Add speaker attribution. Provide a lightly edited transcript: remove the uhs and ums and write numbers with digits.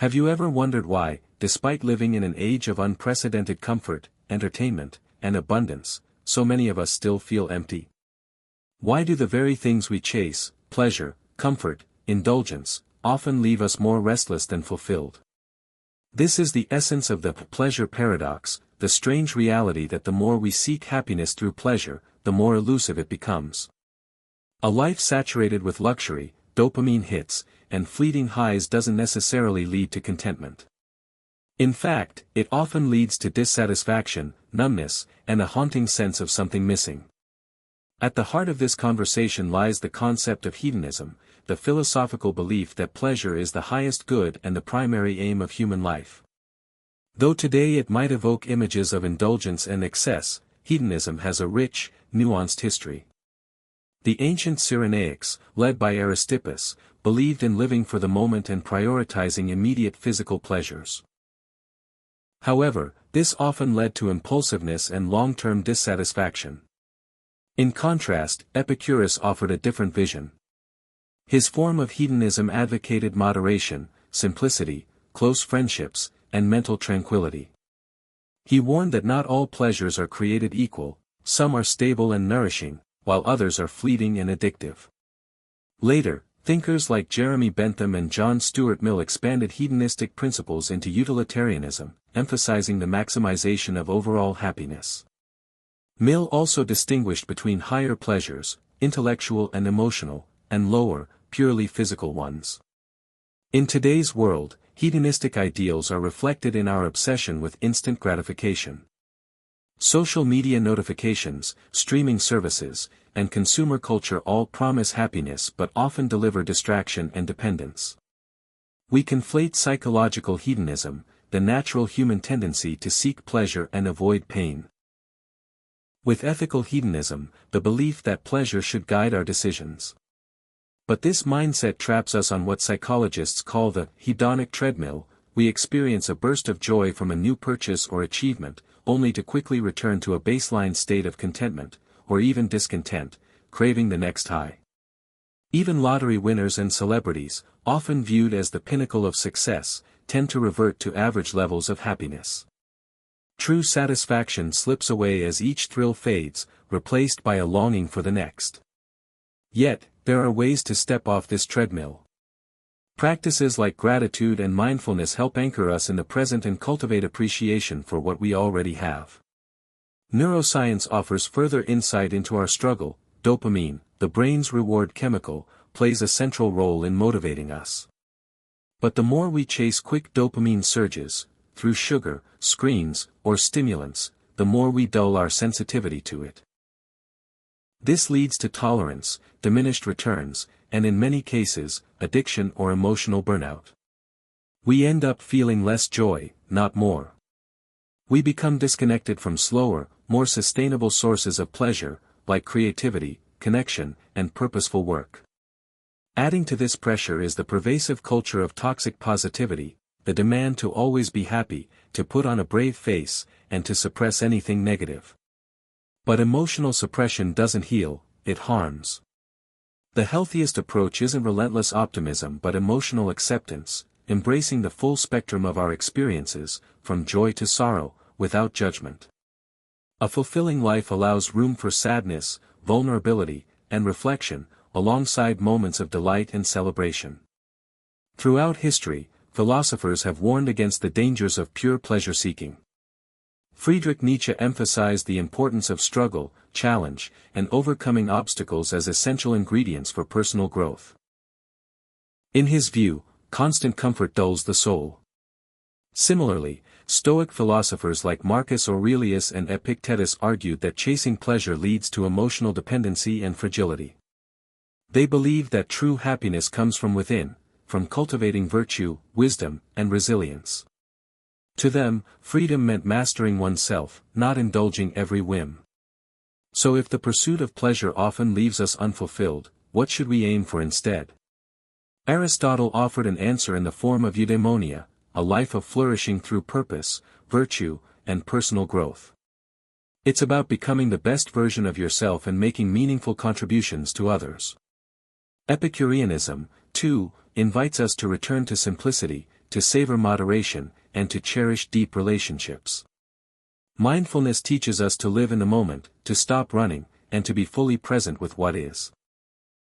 Speaker 1: Have you ever wondered why, despite living in an age of unprecedented comfort, entertainment, and abundance, so many of us still feel empty? Why do the very things we chase, pleasure, comfort, indulgence, often leave us more restless than fulfilled? This is the essence of the pleasure paradox, the strange reality that the more we seek happiness through pleasure, the more elusive it becomes. A life saturated with luxury, dopamine hits, and fleeting highs doesn't necessarily lead to contentment. In fact, it often leads to dissatisfaction, numbness, and a haunting sense of something missing. At the heart of this conversation lies the concept of hedonism, the philosophical belief that pleasure is the highest good and the primary aim of human life. Though today it might evoke images of indulgence and excess, hedonism has a rich, nuanced history. The ancient Cyrenaics, led by Aristippus, believed in living for the moment and prioritizing immediate physical pleasures. However, this often led to impulsiveness and long-term dissatisfaction. In contrast, Epicurus offered a different vision. His form of hedonism advocated moderation, simplicity, close friendships, and mental tranquility. He warned that not all pleasures are created equal, some are stable and nourishing, while others are fleeting and addictive. Later, thinkers like Jeremy Bentham and John Stuart Mill expanded hedonistic principles into utilitarianism, emphasizing the maximization of overall happiness. Mill also distinguished between higher pleasures, intellectual and emotional, and lower, purely physical ones. In today's world, hedonistic ideals are reflected in our obsession with instant gratification. Social media notifications, streaming services, and consumer culture all promise happiness but often deliver distraction and dependence. We conflate psychological hedonism, the natural human tendency to seek pleasure and avoid pain, with ethical hedonism, the belief that pleasure should guide our decisions. But this mindset traps us on what psychologists call the hedonic treadmill. We experience a burst of joy from a new purchase or achievement, only to quickly return to a baseline state of contentment, or even discontent, craving the next high. Even lottery winners and celebrities, often viewed as the pinnacle of success, tend to revert to average levels of happiness. True satisfaction slips away as each thrill fades, replaced by a longing for the next. Yet, there are ways to step off this treadmill. Practices like gratitude and mindfulness help anchor us in the present and cultivate appreciation for what we already have. Neuroscience offers further insight into our struggle. Dopamine, the brain's reward chemical, plays a central role in motivating us. But the more we chase quick dopamine surges, through sugar, screens, or stimulants, the more we dull our sensitivity to it. This leads to tolerance, diminished returns, and in many cases, addiction or emotional burnout. We end up feeling less joy, not more. We become disconnected from slower, more sustainable sources of pleasure, like creativity, connection, and purposeful work. Adding to this pressure is the pervasive culture of toxic positivity, the demand to always be happy, to put on a brave face, and to suppress anything negative. But emotional suppression doesn't heal, it harms. The healthiest approach isn't relentless optimism but emotional acceptance, embracing the full spectrum of our experiences, from joy to sorrow, without judgment. A fulfilling life allows room for sadness, vulnerability, and reflection, alongside moments of delight and celebration. Throughout history, philosophers have warned against the dangers of pure pleasure-seeking. Friedrich Nietzsche emphasized the importance of struggle, challenge, and overcoming obstacles as essential ingredients for personal growth. In his view, constant comfort dulls the soul. Similarly, Stoic philosophers like Marcus Aurelius and Epictetus argued that chasing pleasure leads to emotional dependency and fragility. They believed that true happiness comes from within, from cultivating virtue, wisdom, and resilience. To them, freedom meant mastering oneself, not indulging every whim. So if the pursuit of pleasure often leaves us unfulfilled, what should we aim for instead? Aristotle offered an answer in the form of eudaimonia, a life of flourishing through purpose, virtue, and personal growth. It's about becoming the best version of yourself and making meaningful contributions to others. Epicureanism, too, invites us to return to simplicity, to savor moderation, and to cherish deep relationships. Mindfulness teaches us to live in the moment, to stop running, and to be fully present with what is.